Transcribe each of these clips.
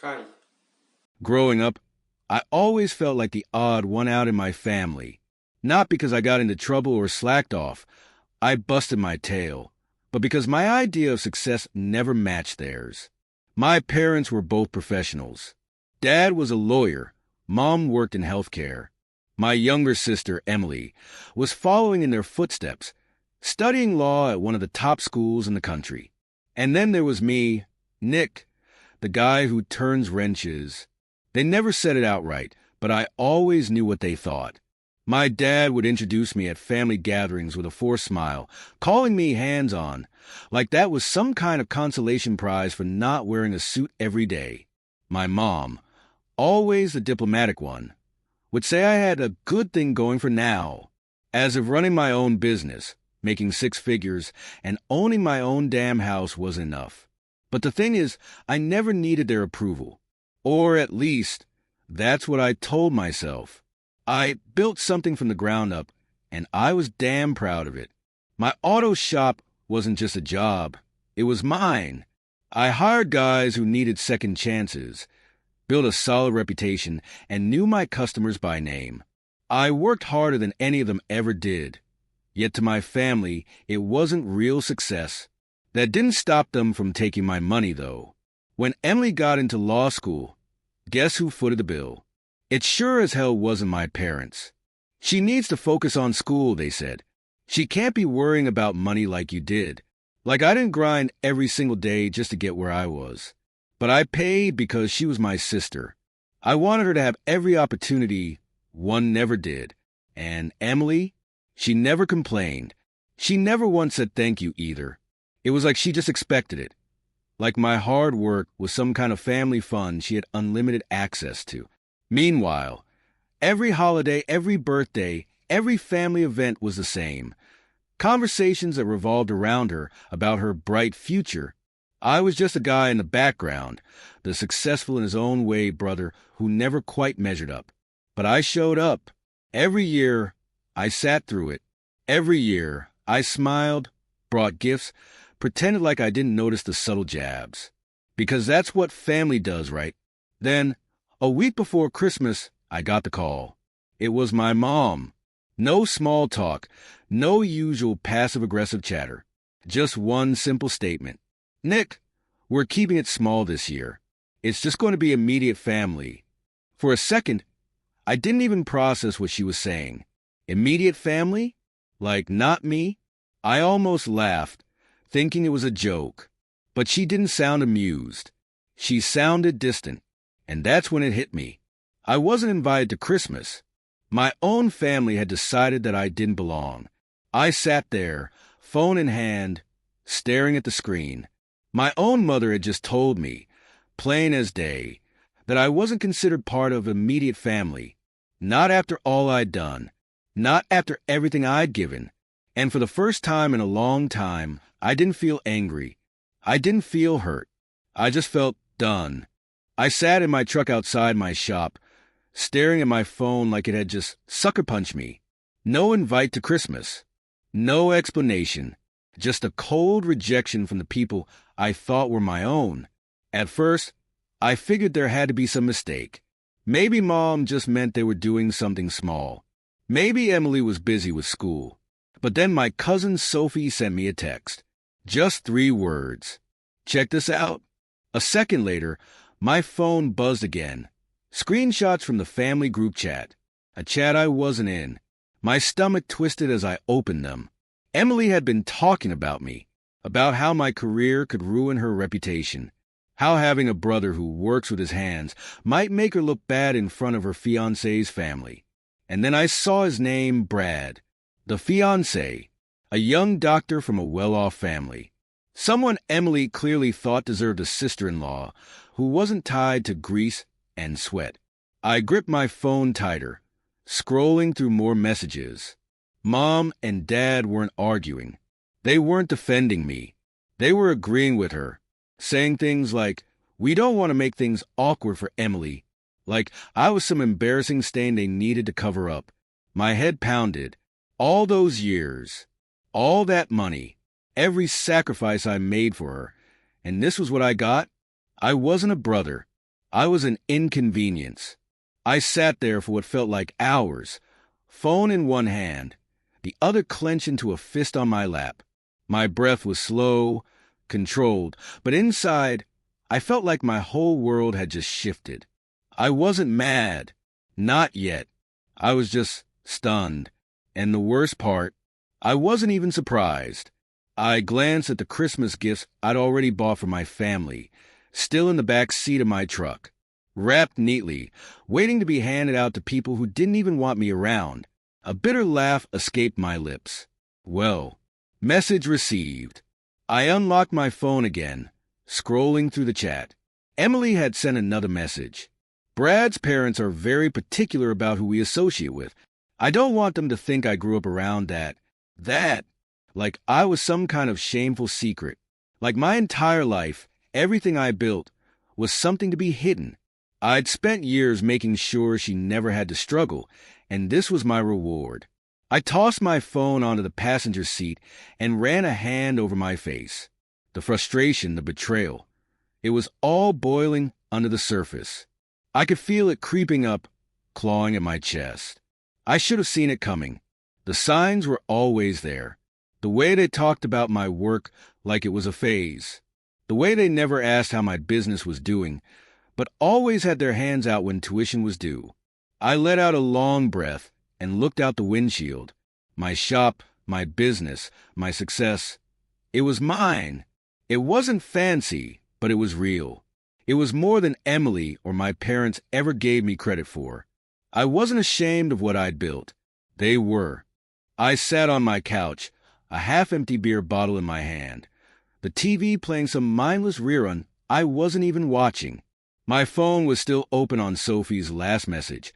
Hi. Growing up, I always felt like the odd one out in my family. Not because I got into trouble or slacked off. I busted my tail. But because my idea of success never matched theirs. My parents were both professionals. Dad was a lawyer. Mom worked in healthcare. My younger sister, Emily, was following in their footsteps, studying law at one of the top schools in the country. And then there was me, Nick, the guy who turns wrenches. They never said it outright, but I always knew what they thought. My dad would introduce me at family gatherings with a forced smile, calling me hands-on, like that was some kind of consolation prize for not wearing a suit every day. My mom, always the diplomatic one, would say I had a good thing going for now, as if running my own business, making six figures, and owning my own damn house was enough. But the thing is, I never needed their approval. Or at least, that's what I told myself. I built something from the ground up, and I was damn proud of it. My auto shop wasn't just a job. It was mine. I hired guys who needed second chances, built a solid reputation, and knew my customers by name. I worked harder than any of them ever did. Yet to my family, it wasn't real success. That didn't stop them from taking my money, though. When Emily got into law school, guess who footed the bill? It sure as hell wasn't my parents. She needs to focus on school, they said. She can't be worrying about money like you did. Like I didn't grind every single day just to get where I was. But I paid because she was my sister. I wanted her to have every opportunity. One never did. And Emily, she never complained. She never once said thank you either. It was like she just expected it. Like my hard work was some kind of family fund she had unlimited access to. Meanwhile, every holiday, every birthday, every family event was the same. Conversations that revolved around her about her bright future. I was just a guy in the background, the successful in his own way brother who never quite measured up. But I showed up. Every year, I sat through it. Every year, I smiled, brought gifts, pretended like I didn't notice the subtle jabs. Because that's what family does, right? Then, a week before Christmas, I got the call. It was my mom. No small talk, no usual passive-aggressive chatter. Just one simple statement. Nick, we're keeping it small this year. It's just going to be immediate family. For a second, I didn't even process what she was saying. Immediate family? Like not me? I almost laughed, thinking it was a joke. But she didn't sound amused. She sounded distant. And that's when it hit me. I wasn't invited to Christmas. My own family had decided that I didn't belong. I sat there, phone in hand, staring at the screen. My own mother had just told me, plain as day, that I wasn't considered part of immediate family. Not after all I'd done. Not after everything I'd given. And for the first time in a long time, I didn't feel angry. I didn't feel hurt. I just felt done. I sat in my truck outside my shop, staring at my phone like it had just sucker punched me. No invite to Christmas. No explanation. Just a cold rejection from the people I thought were my own. At first, I figured there had to be some mistake. Maybe Mom just meant they were doing something small. Maybe Emily was busy with school. But then my cousin Sophie sent me a text. Just 3 words. Check this out. A second later, my phone buzzed again. Screenshots from the family group chat. A chat I wasn't in. My stomach twisted as I opened them. Emily had been talking about me, about how my career could ruin her reputation, how having a brother who works with his hands might make her look bad in front of her fiancé's family. And then I saw his name, Brad, the fiancé, a young doctor from a well-off family. Someone Emily clearly thought deserved a sister-in-law who wasn't tied to grease and sweat. I gripped my phone tighter, scrolling through more messages. Mom and Dad weren't arguing. They weren't defending me. They were agreeing with her, saying things like, "We don't want to make things awkward for Emily," like I was some embarrassing stain they needed to cover up. My head pounded. All those years, all that money, every sacrifice I made for her, and this was what I got? I wasn't a brother. I was an inconvenience. I sat there for what felt like hours, phone in one hand, the other clenched into a fist on my lap. My breath was slow, controlled, but inside, I felt like my whole world had just shifted. I wasn't mad. Not yet. I was just stunned. And the worst part, I wasn't even surprised. I glanced at the Christmas gifts I'd already bought for my family, still in the back seat of my truck, wrapped neatly, waiting to be handed out to people who didn't even want me around. A bitter laugh escaped my lips. Well, message received. I unlocked my phone again, scrolling through the chat. Emily had sent another message. Brad's parents are very particular about who we associate with. I don't want them to think I grew up around that, like I was some kind of shameful secret. Like my entire life, everything I built was something to be hidden. I'd spent years making sure she never had to struggle, and this was my reward. I tossed my phone onto the passenger seat and ran a hand over my face. The frustration, the betrayal. It was all boiling under the surface. I could feel it creeping up, clawing at my chest. I should have seen it coming. The signs were always there. The way they talked about my work like it was a phase. The way they never asked how my business was doing, but always had their hands out when tuition was due. I let out a long breath and looked out the windshield. My shop, my business, my success. It was mine. It wasn't fancy, but it was real. It was more than Emily or my parents ever gave me credit for. I wasn't ashamed of what I'd built. They were. I sat on my couch, a half-empty beer bottle in my hand, the TV playing some mindless rerun I wasn't even watching. My phone was still open on Sophie's last message,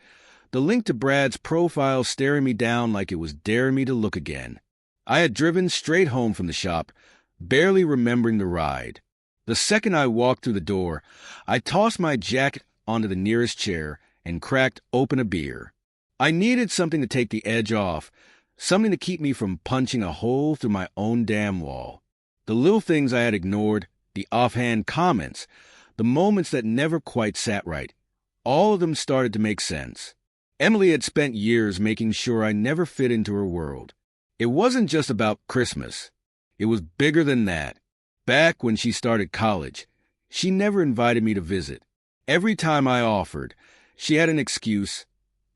the link to Brad's profile staring me down like it was daring me to look again. I had driven straight home from the shop, barely remembering the ride. The second I walked through the door, I tossed my jacket onto the nearest chair and cracked open a beer. I needed something to take the edge off, something to keep me from punching a hole through my own damn wall. The little things I had ignored, the offhand comments, the moments that never quite sat right, all of them started to make sense. Emily had spent years making sure I never fit into her world. It wasn't just about Christmas. It was bigger than that. Back when she started college, she never invited me to visit. Every time I offered, she had an excuse.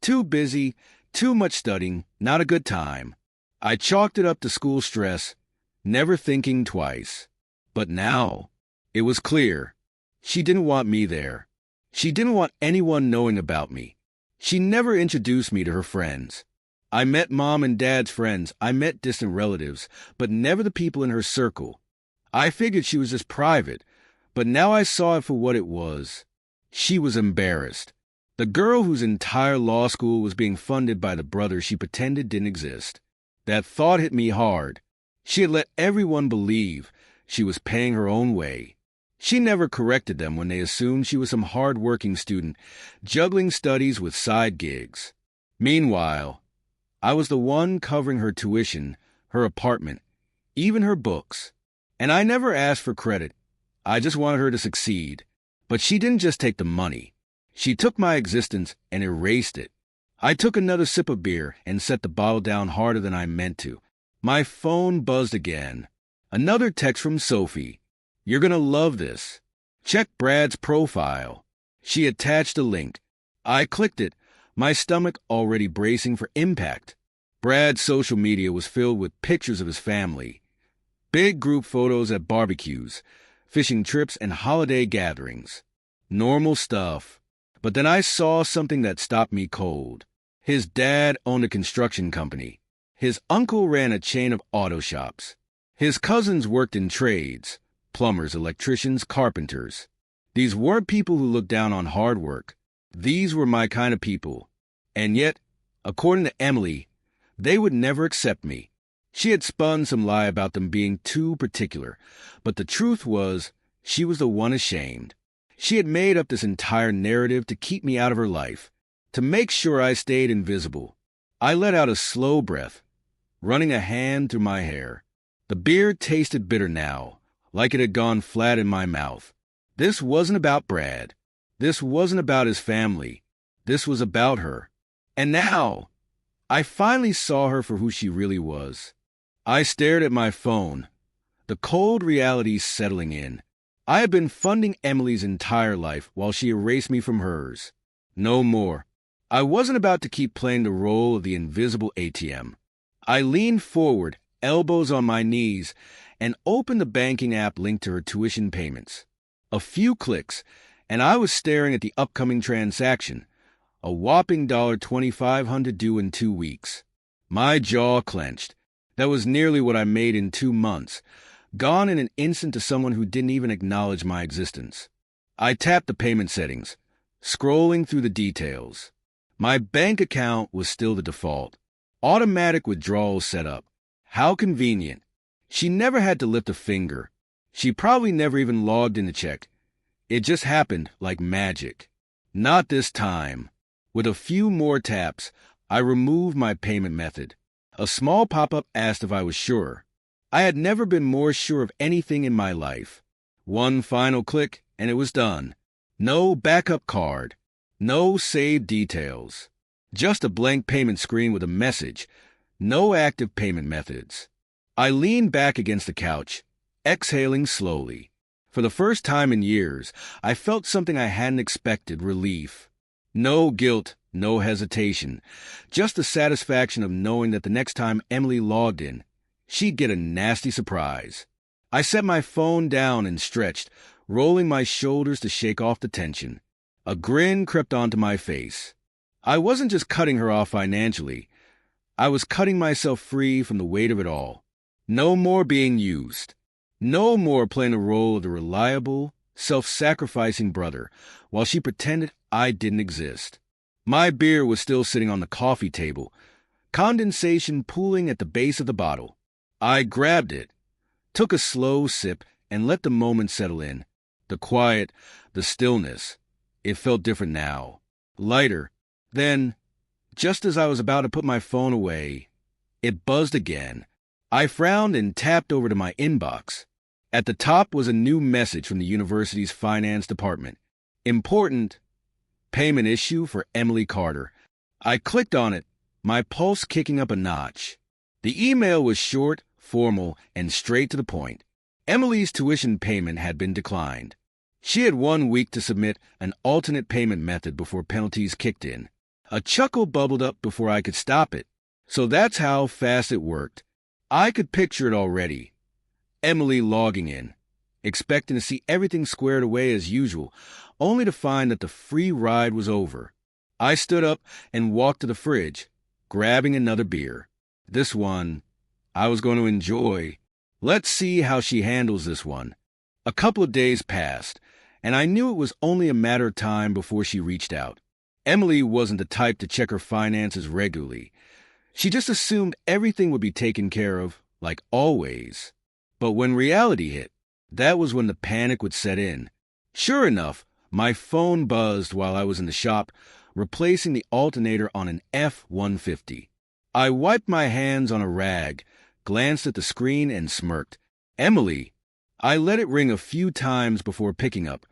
Too busy, too much studying, not a good time. I chalked it up to school stress, never thinking twice. But now, it was clear. She didn't want me there. She didn't want anyone knowing about me. She never introduced me to her friends. I met Mom and Dad's friends, I met distant relatives, but never the people in her circle. I figured she was just private, but now I saw it for what it was. She was embarrassed. The girl whose entire law school was being funded by the brother she pretended didn't exist. That thought hit me hard. She had let everyone believe she was paying her own way. She never corrected them when they assumed she was some hard-working student, juggling studies with side gigs. Meanwhile, I was the one covering her tuition, her apartment, even her books. And I never asked for credit. I just wanted her to succeed. But she didn't just take the money. She took my existence and erased it. I took another sip of beer and set the bottle down harder than I meant to. My phone buzzed again. Another text from Sophie. You're gonna love this. Check Brad's profile. She attached a link. I clicked it, my stomach already bracing for impact. Brad's social media was filled with pictures of his family. Big group photos at barbecues, fishing trips, and holiday gatherings. Normal stuff. But then I saw something that stopped me cold. His dad owned a construction company. His uncle ran a chain of auto shops. His cousins worked in trades. Plumbers, electricians, carpenters. These weren't people who looked down on hard work. These were my kind of people. And yet, according to Emily, they would never accept me. She had spun some lie about them being too particular, but the truth was, she was the one ashamed. She had made up this entire narrative to keep me out of her life, to make sure I stayed invisible. I let out a slow breath, running a hand through my hair. The beer tasted bitter now, like it had gone flat in my mouth. This wasn't about Brad. This wasn't about his family. This was about her. And now, I finally saw her for who she really was. I stared at my phone, the cold reality settling in. I had been funding Emily's entire life while she erased me from hers. No more. I wasn't about to keep playing the role of the invisible ATM. I leaned forward, elbows on my knees, and opened the banking app linked to her tuition payments. A few clicks, and I was staring at the upcoming transaction, a whopping $2,500 due in 2 weeks. My jaw clenched. That was nearly what I made in 2 months, gone in an instant to someone who didn't even acknowledge my existence. I tapped the payment settings, scrolling through the details. My bank account was still the default. Automatic withdrawals set up. How convenient. She never had to lift a finger. She probably never even logged in to check. It just happened like magic. Not this time. With a few more taps, I removed my payment method. A small pop-up asked if I was sure. I had never been more sure of anything in my life. One final click, and it was done. No backup card. No saved details. Just a blank payment screen with a message. No active payment methods. I leaned back against the couch, exhaling slowly. For the first time in years, I felt something I hadn't expected, relief. No guilt, no hesitation. Just the satisfaction of knowing that the next time Emily logged in, she'd get a nasty surprise. I set my phone down and stretched, rolling my shoulders to shake off the tension. A grin crept onto my face. I wasn't just cutting her off financially. I was cutting myself free from the weight of it all. No more being used. No more playing the role of the reliable, self-sacrificing brother while she pretended I didn't exist. My beer was still sitting on the coffee table, condensation pooling at the base of the bottle. I grabbed it, took a slow sip, and let the moment settle in. The quiet, the stillness. It felt different now. Lighter. Then, just as I was about to put my phone away, it buzzed again. I frowned and tapped over to my inbox. At the top was a new message from the university's finance department. Important. Payment issue for Emily Carter. I clicked on it, my pulse kicking up a notch. The email was short, formal, and straight to the point. Emily's tuition payment had been declined. She had 1 week to submit an alternate payment method before penalties kicked in. A chuckle bubbled up before I could stop it. So that's how fast it worked. I could picture it already. Emily logging in, expecting to see everything squared away as usual, only to find that the free ride was over. I stood up and walked to the fridge, grabbing another beer. This one, I was going to enjoy. Let's see how she handles this one. A couple of days passed, and I knew it was only a matter of time before she reached out. Emily wasn't the type to check her finances regularly. She just assumed everything would be taken care of, like always. But when reality hit, that was when the panic would set in. Sure enough, my phone buzzed while I was in the shop, replacing the alternator on an F-150. I wiped my hands on a rag, glanced at the screen, and smirked. Emily. I let it ring a few times before picking up,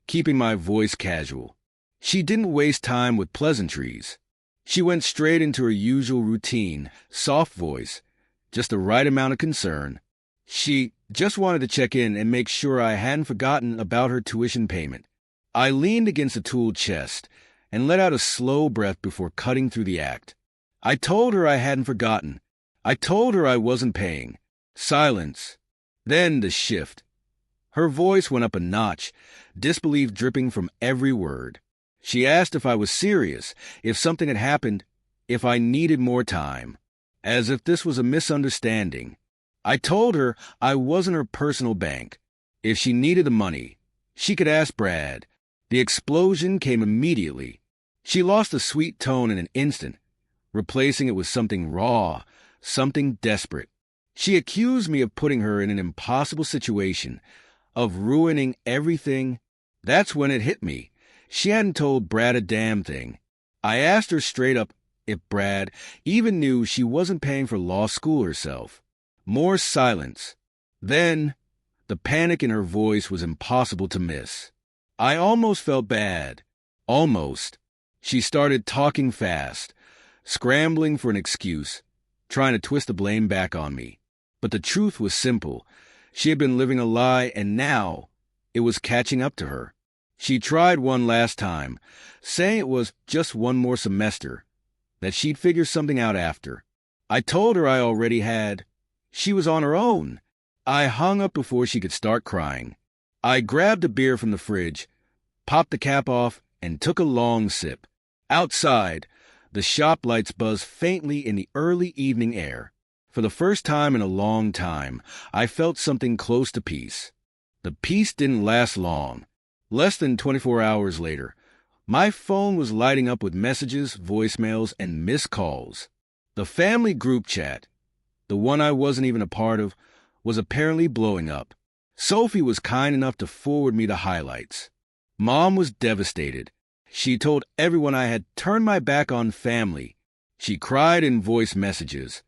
keeping my voice casual. She didn't waste time with pleasantries. She went straight into her usual routine, soft voice, just the right amount of concern. She just wanted to check in and make sure I hadn't forgotten about her tuition payment. I leaned against the tool chest and let out a slow breath before cutting through the act. I told her I hadn't forgotten. I told her I wasn't paying. Silence. Then the shift. Her voice went up a notch, disbelief dripping from every word. She asked if I was serious, if something had happened, if I needed more time. As if this was a misunderstanding. I told her I wasn't her personal bank. If she needed the money, she could ask Brad. The explosion came immediately. She lost the sweet tone in an instant, replacing it with something raw, something desperate. She accused me of putting her in an impossible situation, of ruining everything. That's when it hit me. She hadn't told Brad a damn thing. I asked her straight up if Brad even knew she wasn't paying for law school herself. More silence. Then, the panic in her voice was impossible to miss. I almost felt bad. Almost. She started talking fast, scrambling for an excuse, trying to twist the blame back on me. But the truth was simple. She had been living a lie, and now it was catching up to her. She tried one last time, saying it was just one more semester, that she'd figure something out after. I told her I already had. She was on her own. I hung up before she could start crying. I grabbed a beer from the fridge, popped the cap off, and took a long sip. Outside, the shop lights buzzed faintly in the early evening air. For the first time in a long time, I felt something close to peace. The peace didn't last long. Less than 24 hours later, my phone was lighting up with messages, voicemails, and missed calls. The family group chat, the one I wasn't even a part of, was apparently blowing up. Sophie was kind enough to forward me the highlights. Mom was devastated. She told everyone I had turned my back on family. She cried in voice messages,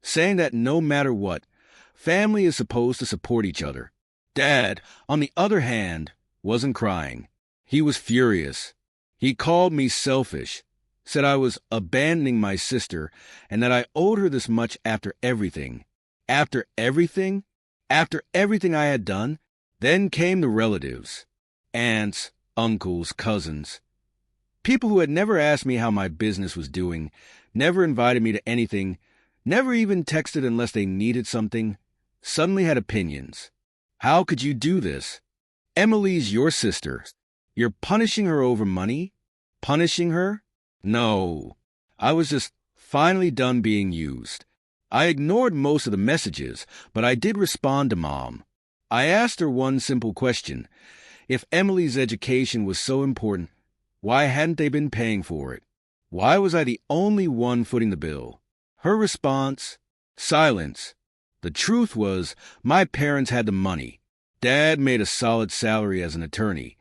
saying that no matter what, family is supposed to support each other. Dad, on the other hand, wasn't crying. He was furious. He called me selfish, said I was abandoning my sister, and that I owed her this much after everything. After everything? After everything I had done? Then came the relatives. Aunts, uncles, cousins. People who had never asked me how my business was doing, never invited me to anything, never even texted unless they needed something, suddenly had opinions. How could you do this? Emily's your sister. You're punishing her over money? Punishing her? No. I was just finally done being used. I ignored most of the messages, but I did respond to Mom. I asked her one simple question. If Emily's education was so important, why hadn't they been paying for it? Why was I the only one footing the bill? Her response? Silence. The truth was, my parents had the money. Dad made a solid salary as an attorney,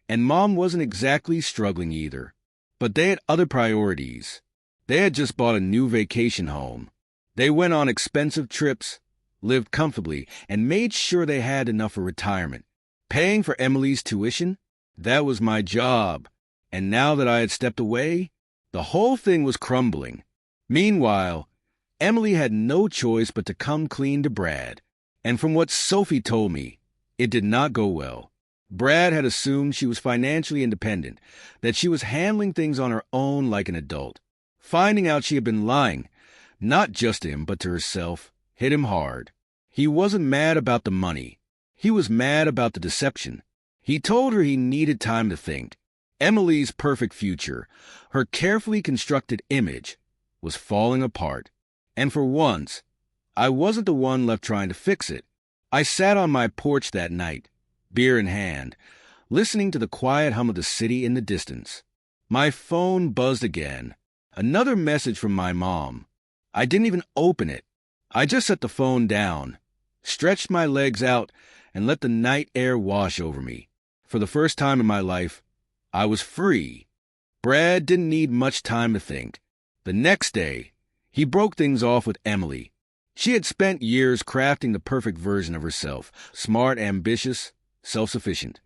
and Mom wasn't exactly struggling either. But they had other priorities. They had just bought a new vacation home. They went on expensive trips, lived comfortably, and made sure they had enough for retirement. Paying for Emily's tuition? That was my job. And now that I had stepped away, the whole thing was crumbling. Meanwhile, Emily had no choice but to come clean to Brad. And from what Sophie told me, it did not go well. Brad had assumed she was financially independent, that she was handling things on her own like an adult. Finding out she had been lying, not just to him but to herself, hit him hard. He wasn't mad about the money. He was mad about the deception. He told her he needed time to think. Emily's perfect future, her carefully constructed image, was falling apart. And for once, I wasn't the one left trying to fix it. I sat on my porch that night, beer in hand, listening to the quiet hum of the city in the distance. My phone buzzed again. Another message from my mom. I didn't even open it. I just set the phone down, stretched my legs out, and let the night air wash over me. For the first time in my life, I was free. Brad didn't need much time to think. The next day, he broke things off with Emily. She had spent years crafting the perfect version of herself, smart, ambitious, self-sufficient.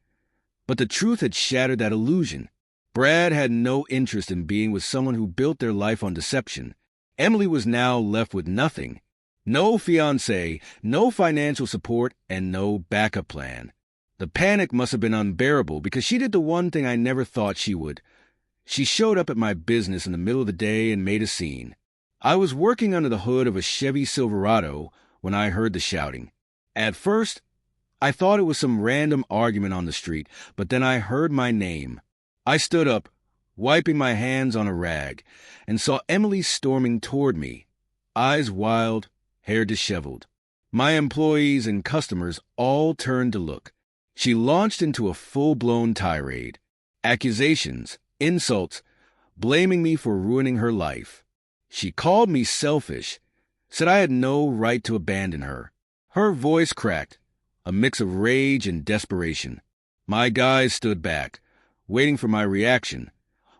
But the truth had shattered that illusion. Brad had no interest in being with someone who built their life on deception. Emily was now left with nothing. No fiancé, no financial support, and no backup plan. The panic must have been unbearable because she did the one thing I never thought she would. She showed up at my business in the middle of the day and made a scene. I was working under the hood of a Chevy Silverado when I heard the shouting. At first, I thought it was some random argument on the street, but then I heard my name. I stood up, wiping my hands on a rag, and saw Emily storming toward me, eyes wild, hair disheveled. My employees and customers all turned to look. She launched into a full-blown tirade. Accusations, insults, blaming me for ruining her life. She called me selfish, said I had no right to abandon her. Her voice cracked, a mix of rage and desperation. My guys stood back, waiting for my reaction,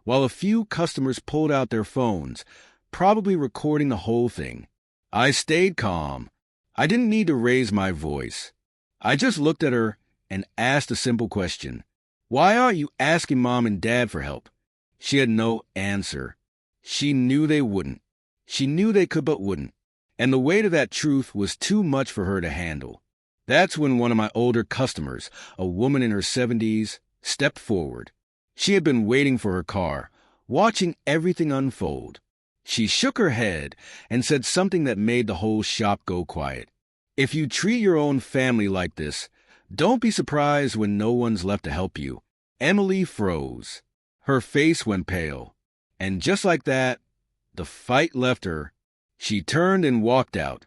while a few customers pulled out their phones, probably recording the whole thing. I stayed calm. I didn't need to raise my voice. I just looked at her and asked a simple question. Why aren't you asking Mom and Dad for help? She had no answer. She knew they wouldn't. She knew they could but wouldn't. And the weight of that truth was too much for her to handle. That's when one of my older customers, a woman in her 70s, stepped forward. She had been waiting for her car, watching everything unfold. She shook her head and said something that made the whole shop go quiet. If you treat your own family like this, don't be surprised when no one's left to help you. Emily froze. Her face went pale. And just like that, the fight left her. She turned and walked out,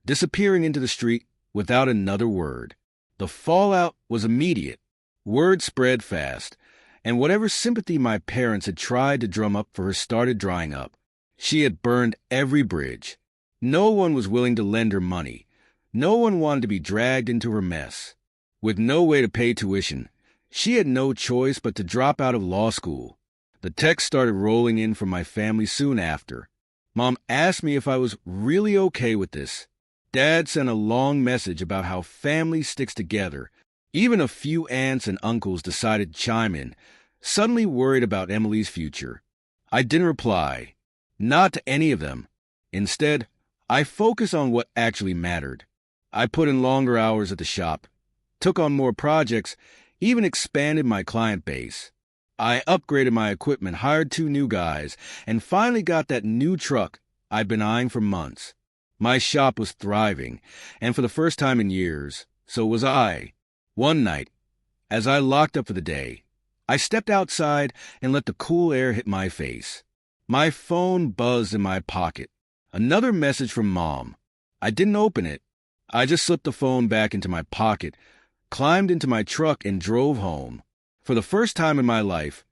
disappearing into the street without another word. The fallout was immediate. Word spread fast, and whatever sympathy my parents had tried to drum up for her started drying up. She had burned every bridge. No one was willing to lend her money. No one wanted to be dragged into her mess. With no way to pay tuition, she had no choice but to drop out of law school. The texts started rolling in from my family soon after. Mom asked me if I was really okay with this. Dad sent a long message about how family sticks together. Even a few aunts and uncles decided to chime in, suddenly worried about Emily's future. I didn't reply. Not to any of them. Instead, I focused on what actually mattered. I put in longer hours at the shop, took on more projects, even expanded my client base. I upgraded my equipment, hired 2 new guys, and finally got that new truck I'd been eyeing for months. My shop was thriving, and for the first time in years, so was I. One night, as I locked up for the day, I stepped outside and let the cool air hit my face. My phone buzzed in my pocket. Another message from Mom. I didn't open it. I just slipped the phone back into my pocket, climbed into my truck, and drove home. For the first time in my life,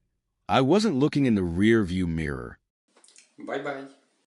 I wasn't looking in the rear-view mirror. Bye bye.